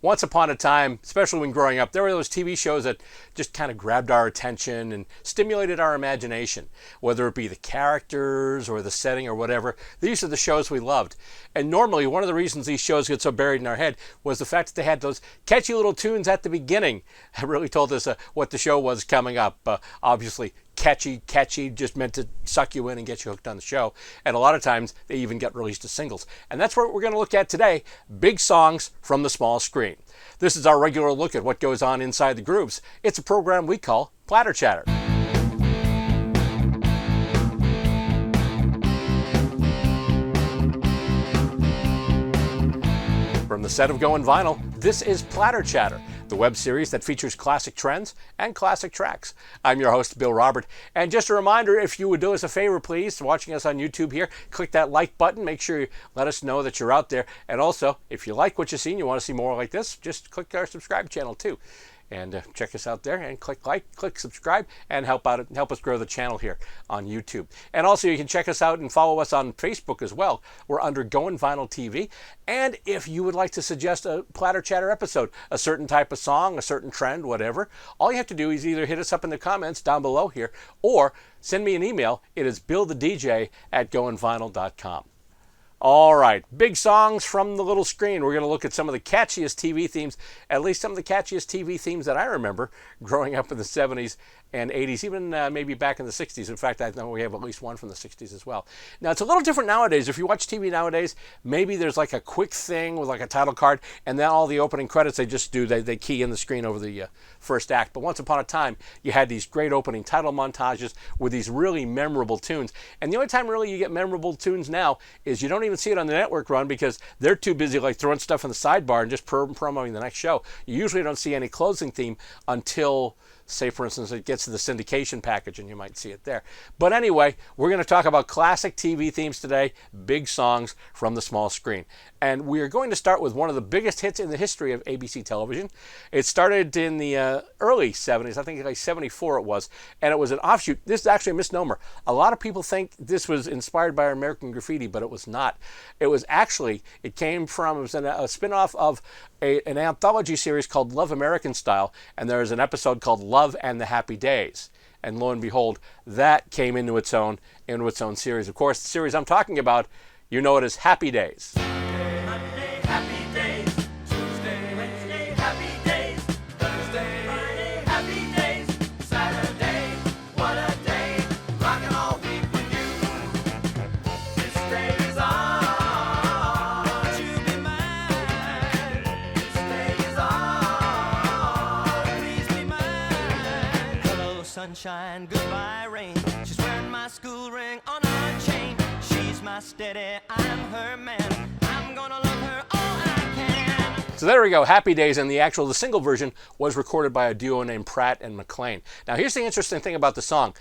Once upon a time, especially when growing up, there were those TV shows that just kind of grabbed our attention and stimulated our imagination, whether it be the characters or the setting or whatever. These are the shows we loved. And normally, one of the reasons these shows get so buried in our head was the fact that they had those catchy little tunes at the beginning that really told us what the show was coming up. Obviously, catchy just meant to suck you in and get you hooked on the show. And a lot of times they even get released as singles. And that's what we're going to look at today, big songs from the small screen. This is our regular look at what goes on inside the grooves. It's a program we call Platter Chatter. From the set of Goin Vinyl, this is Platter Chatter, the web series that features classic trends and classic tracks. I'm your host, Bill Robert, and just a reminder, if you would do us a favor, please, watching us on YouTube here, click that like button, make sure you let us know that you're out there, and also, if you like what you see and you want to see more like this, just click our subscribe channel too. And check us out there and click like, click subscribe, and help us grow the channel here on YouTube. And also you can check us out and follow us on Facebook as well. We're under Goin Vinyl TV. And if you would like to suggest a Platter Chatter episode, a certain type of song, a certain trend, whatever, all you have to do is either hit us up in the comments down below here or send me an email. It is billthedj@goinvinyl.com. All right, big songs from the little screen. We're going to look at some of the catchiest TV themes, at least some of the catchiest TV themes that I remember growing up in the 70s and 80s, even maybe back in the 60s. In fact, I know we have at least one from the 60s as well. Now, it's a little different nowadays. If you watch TV nowadays, maybe there's like a quick thing with like a title card, and then all the opening credits they key in the screen over the first act. But once upon a time, you had these great opening title montages with these really memorable tunes. And the only time really you get memorable tunes now is you don't even see it on the network run because they're too busy like throwing stuff in the sidebar and just promoting the next show. You usually don't see any closing theme until, say, for instance, it gets to the syndication package, and you might see it there. But anyway, we're going to talk about classic TV themes today, big songs from the small screen. And we are going to start with one of the biggest hits in the history of ABC television. It started in the early 70s, I think like 74 it was, and it was an offshoot. This is actually a misnomer. A lot of people think this was inspired by American Graffiti, but it was not. It was actually, it was a spin-off of an anthology series called Love American Style, and there is an episode called Love and the Happy Days. And lo and behold, that came into its own series. Of course, the series I'm talking about, you know it as Happy Days. Monday, happy days. Tuesday, Wednesday, happy days. Thursday, Friday, happy days. Saturday, what a day. Rockin' all week with you. This day is ours. You be mine. This day is ours. Please be mine. Hello, sunshine. Goodbye, rain. She's wearing my school ring on her chain. She's my steady, I'm her man. I'm gonna love her all I can. So there we go, Happy Days, and the single version was recorded by a duo named Pratt and McLean. Now here's the interesting thing about the song.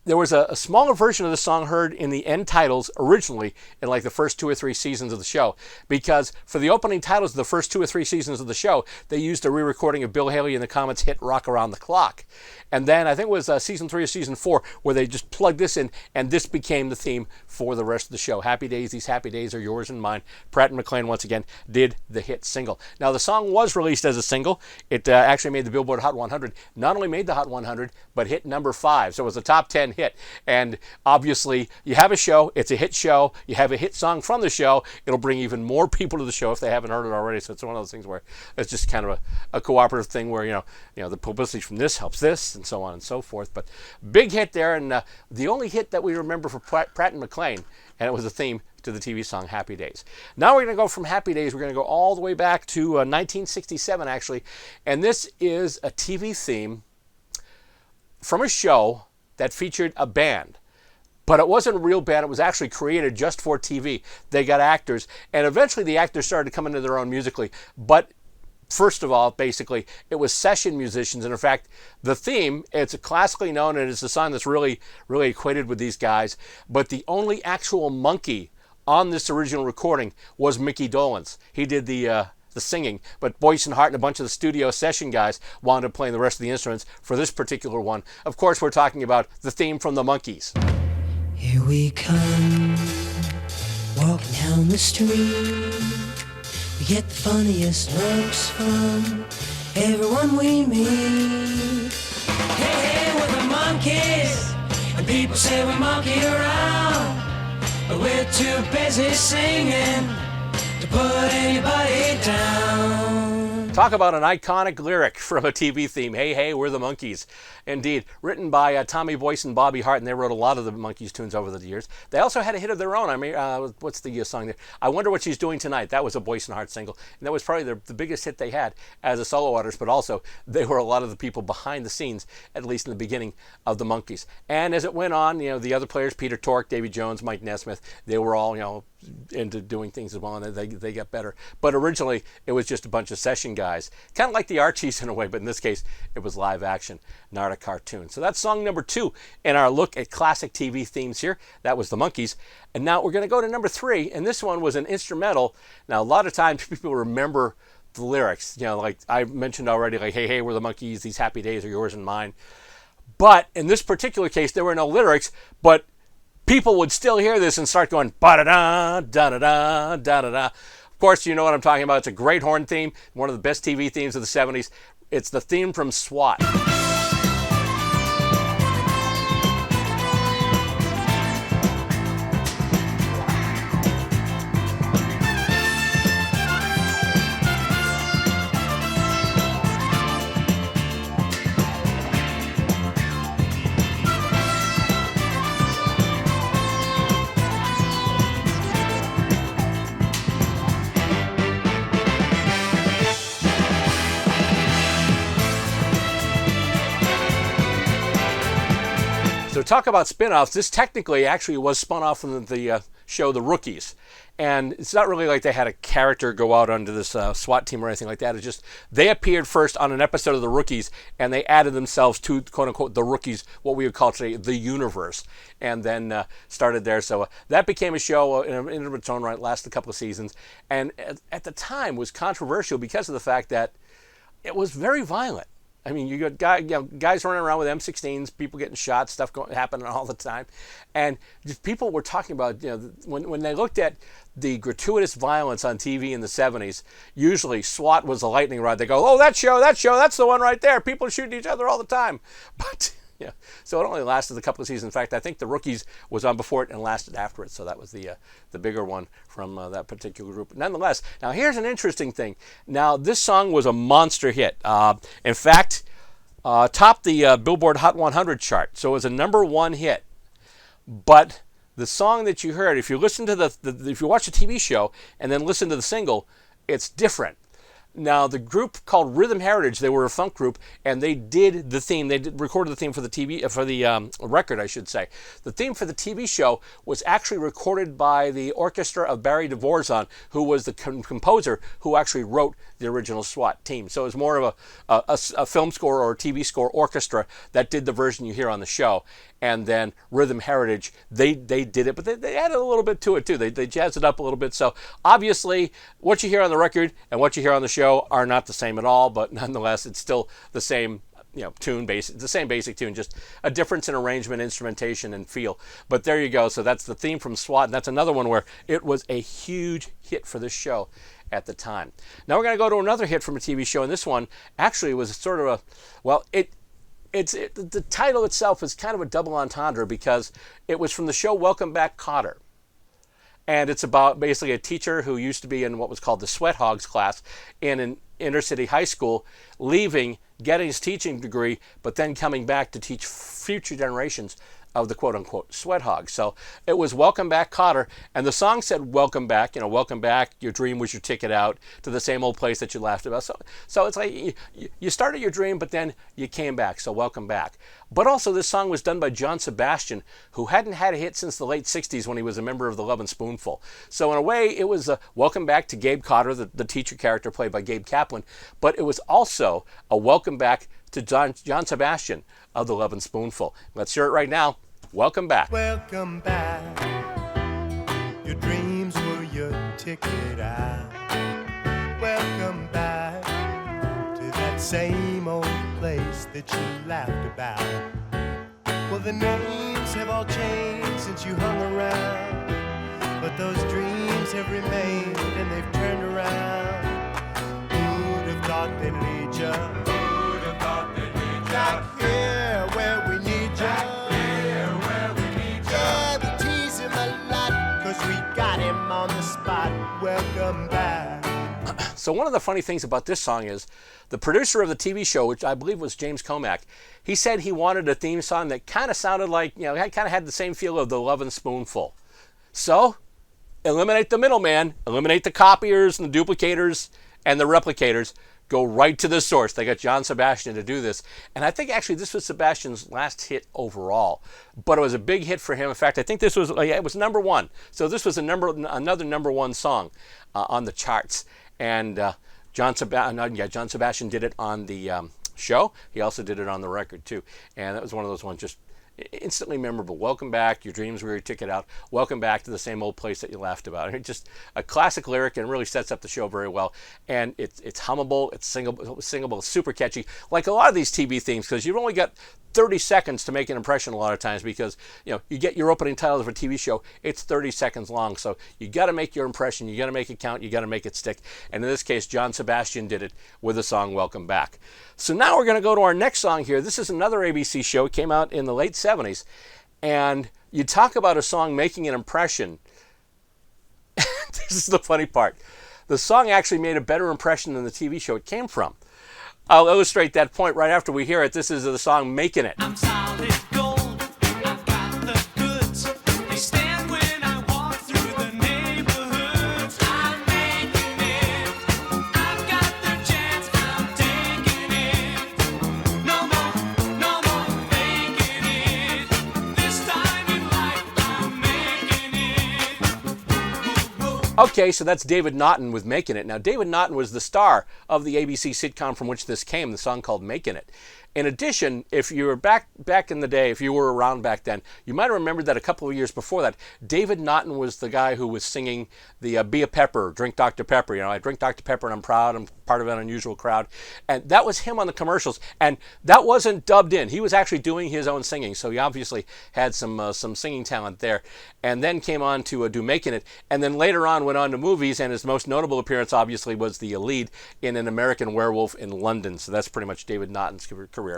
There was a smaller version of the song heard in the end titles originally in like the first 2 or 3 seasons of the show, because for the opening titles of the first 2 or 3 seasons of the show, they used a re-recording of Bill Haley and the Comets' hit Rock Around the Clock. And then I think it was season 3 or season 4 where they just plugged this in, and this became the theme for the rest of the show. Happy Days, these happy days are yours and mine. Pratt and McLean once again did the hit single. Now the song was released as a single. It actually made the Billboard Hot 100. Not only made the Hot 100, but hit number 5. So it was a top 10 hit. And obviously, you have a show, it's a hit show, you have a hit song from the show, it'll bring even more people to the show if they haven't heard it already. So it's one of those things where it's just kind of a cooperative thing where, you know, the publicity from this helps this, and so on and so forth. But big hit there, and the only hit that we remember for Pratt and McLean, and it was a theme to the TV song Happy Days. Now we're going to go from Happy Days, we're going to go all the way back to 1967 actually, and this is a TV theme from a show that featured a band. But it wasn't a real band, it was actually created just for TV. They got actors, and eventually the actors started to come into their own musically. But first of all, basically, it was session musicians, and in fact, the theme, it's classically known, and it's a song that's really, really equated with these guys, but the only actual monkey on this original recording was Mickey Dolenz. He did the singing, but Boyce and Hart and a bunch of the studio session guys wound up playing the rest of the instruments for this particular one. Of course, we're talking about the theme from the Monkees. Here we come, walking down the street. We get the funniest looks from everyone we meet. Hey, hey, we're the monkeys, and people say we monkey around, but we're too busy singing to put anybody down. Talk about an iconic lyric from a TV theme. Hey, hey, we're the Monkees. Indeed. Written by Tommy Boyce and Bobby Hart, and they wrote a lot of the Monkees tunes over the years. They also had a hit of their own. I mean, what's the song there? I Wonder What She's Doing Tonight. That was a Boyce and Hart single. And that was probably the biggest hit they had as a solo artist, but also they were a lot of the people behind the scenes, at least in the beginning of the Monkees. And as it went on, the other players, Peter Tork, Davy Jones, Mike Nesmith, they were all, into doing things as well, and they got better. But originally, it was just a bunch of session guys, kind of like the Archies in a way, but in this case, it was live action, not a cartoon. So that's song number 2 in our look at classic TV themes here. That was the Monkees. And now we're going to go to number 3, and this one was an instrumental. Now, a lot of times people remember the lyrics, like I mentioned already, like, hey, hey, we're the Monkees, these happy days are yours and mine. But in this particular case, there were no lyrics, but people would still hear this and start going ba-da-da, da-da-da, da-da-da. Of course, you know what I'm talking about. It's a great horn theme, one of the best TV themes of the 70s. It's the theme from SWAT. So talk about spin-offs. This technically actually was spun off from the show The Rookies. And it's not really like they had a character go out onto this SWAT team or anything like that. It's just they appeared first on an episode of The Rookies, and they added themselves to, quote-unquote, The Rookies, what we would call today the universe, and then started there. So that became a show in its own right, lasted a couple of seasons, and at the time was controversial because of the fact that it was very violent. I mean, you got guys running around with M16s, people getting shot, stuff happening all the time. And people were talking about, when they looked at the gratuitous violence on TV in the 70s, usually SWAT was a lightning rod. They go, oh, that show, that's the one right there. People shooting each other all the time. But, so it only lasted a couple of seasons. In fact, I think The Rookies was on before it and lasted after it. So that was the bigger one from that particular group. Nonetheless, now here's an interesting thing. Now, this song was a monster hit. In fact, topped the Billboard Hot 100 chart. So it was a number 1 hit. But the song that you heard, if you listen to if you watch the TV show and then listen to the single, it's different. Now, the group called Rhythm Heritage, they were a funk group, and they did the theme. They recorded the theme for the record, I should say. The theme for the TV show was actually recorded by the orchestra of Barry Dvorak, who was the composer who actually wrote the original SWAT team. So it was more of a film score or a TV score orchestra that did the version you hear on the show. And then Rhythm Heritage, they did it, but they added a little bit to it too. They jazzed it up a little bit. So obviously, what you hear on the record and what you hear on the show are not the same at all. But nonetheless, it's still the same, tune, the same basic tune, just a difference in arrangement, instrumentation, and feel. But there you go. So that's the theme from SWAT, and that's another one where it was a huge hit for this show at the time. Now we're going to go to another hit from a TV show, and this one actually was sort of the title itself is kind of a double entendre because it was from the show Welcome Back, Kotter. And it's about basically a teacher who used to be in what was called the Sweat Hogs class in an inner city high school, leaving, getting his teaching degree, but then coming back to teach future generations of the quote-unquote sweat hogs. So it was Welcome Back, Kotter, and the song said welcome back, welcome back, your dream was your ticket out to the same old place that you laughed about. So it's like you started your dream, but then you came back, so welcome back. But also this song was done by John Sebastian, who hadn't had a hit since the late 60s when he was a member of the Lovin' Spoonful. So in a way, it was a welcome back to Gabe Kotter, the teacher character played by Gabe Kaplan, but it was also a welcome back to John Sebastian of the Lovin' Spoonful. Let's hear it right now. Welcome back. Welcome back. Your dreams were your ticket out. Welcome back to that same old place that you laughed about. Well, the names have all changed since you hung around, but those dreams have remained and they've turned around. Who'd have thought they'd lead ya? Who'd have thought they'd lead ya? Back here where we need ya. Back here where we need ya. Yeah, we tease him a lot, 'cause we got him on the spot. Welcome back. So one of the funny things about this song is the producer of the TV show, which I believe was James Comack, he said he wanted a theme song that kind of sounded like, kind of had the same feel of the Lovin' Spoonful. So, eliminate the middleman, eliminate the copiers and the duplicators and the replicators, go right to the source. They got John Sebastian to do this. And I think actually this was Sebastian's last hit overall, but it was a big hit for him. In fact, I think this was, it was number one. So this was another number one song on the charts. And John Sebastian did it on the show. He also did it on the record too. And that was one of those ones just instantly memorable. Welcome back, your dreams were your ticket out. Welcome back to the same old place that you laughed about. Just a classic lyric and really sets up the show very well. And it's hummable, it's singable, super catchy. Like a lot of these TV themes, because you've only got 30 seconds to make an impression a lot of times, because you get your opening title of a TV show, it's 30 seconds long. So you got to make your impression, you got to make it count, you got to make it stick. And in this case, John Sebastian did it with the song Welcome Back. So now we're going to go to our next song here. This is another ABC show. It came out in the late 70s. And you talk about a song making an impression. This is the funny part. The song actually made a better impression than the TV show it came from. I'll illustrate that point right after we hear it. This is the song Making It. I'm solid gold, I've got the goods. They stand when I walk through the neighborhoods. I'm making it, I've got the chance, I'm taking it. No more faking it. This time in life, I'm making it. Okay, so that's David Naughton with Making It. Now, David Naughton was the star of the ABC sitcom from which this came, the song called Making It. In addition, if you were back in the day, if you were around back then, you might remember that a couple of years before that, David Naughton was the guy who was singing the Be a Pepper, Drink Dr. Pepper. I drink Dr. Pepper and I'm proud, I'm part of an unusual crowd. And that was him on the commercials. And that wasn't dubbed in. He was actually doing his own singing. So he obviously had some singing talent there. And then came on to do Making It. And then later on went on to movies. And his most notable appearance, obviously, was the lead in An American Werewolf in London. So that's pretty much David Naughton's career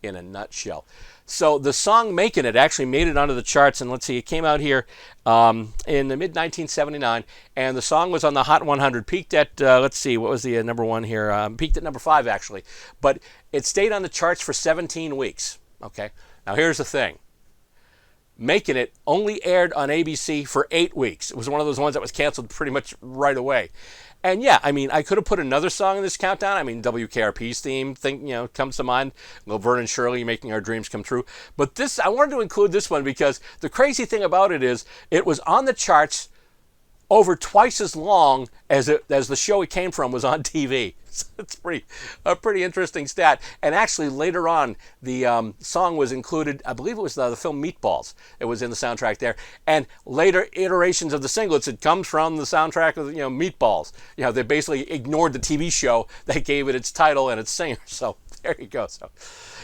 in a nutshell. So the song Making It actually made it onto the charts, and let's see, it came out here in the mid-1979, and the song was on the Hot 100, peaked at, let's see, what was the number one here? Peaked at number 5, actually, but it stayed on the charts for 17 weeks, okay? Now here's the thing. Making It only aired on ABC for 8 weeks. It was one of those ones that was canceled pretty much right away. And yeah, I could have put another song in this countdown. WKRP's theme comes to mind. Laverne and Shirley, Making Our Dreams Come True. But this, I wanted to include this one because the crazy thing about it is it was on the charts over twice as long as the show it came from was on TV. So it's a pretty interesting stat. And actually later on, the song was included, I believe it was the film Meatballs. It was in the soundtrack there. And later iterations of the singlets, it comes from the soundtrack of Meatballs. They basically ignored the TV show that gave it its title and its singer. So there you go. So,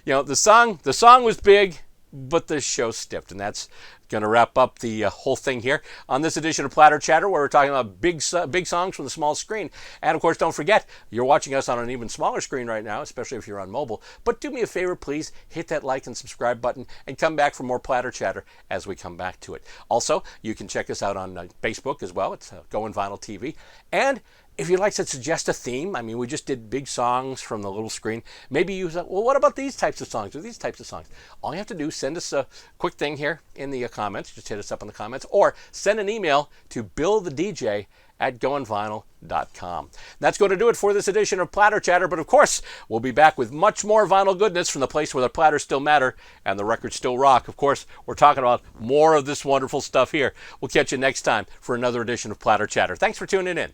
the song was big, but the show stiffed, and that's going to wrap up the whole thing here on this edition of Platter Chatter, where we're talking about big songs from the small screen. And of course, don't forget, you're watching us on an even smaller screen right now, especially if you're on mobile. But do me a favor, please hit that like and subscribe button and come back for more Platter Chatter as we come back to it. Also, you can check us out on Facebook as well. It's Goin Vinyl TV. And if you'd like to suggest a theme, we just did big songs from the little screen. Maybe you say, well, what about these types of songs or these types of songs? All you have to do is send us a quick thing here in the comments. Just hit us up in the comments or send an email to billthedj@goinvinyl.com. That's going to do it for this edition of Platter Chatter. But of course, we'll be back with much more vinyl goodness from the place where the platters still matter and the records still rock. Of course, we're talking about more of this wonderful stuff here. We'll catch you next time for another edition of Platter Chatter. Thanks for tuning in.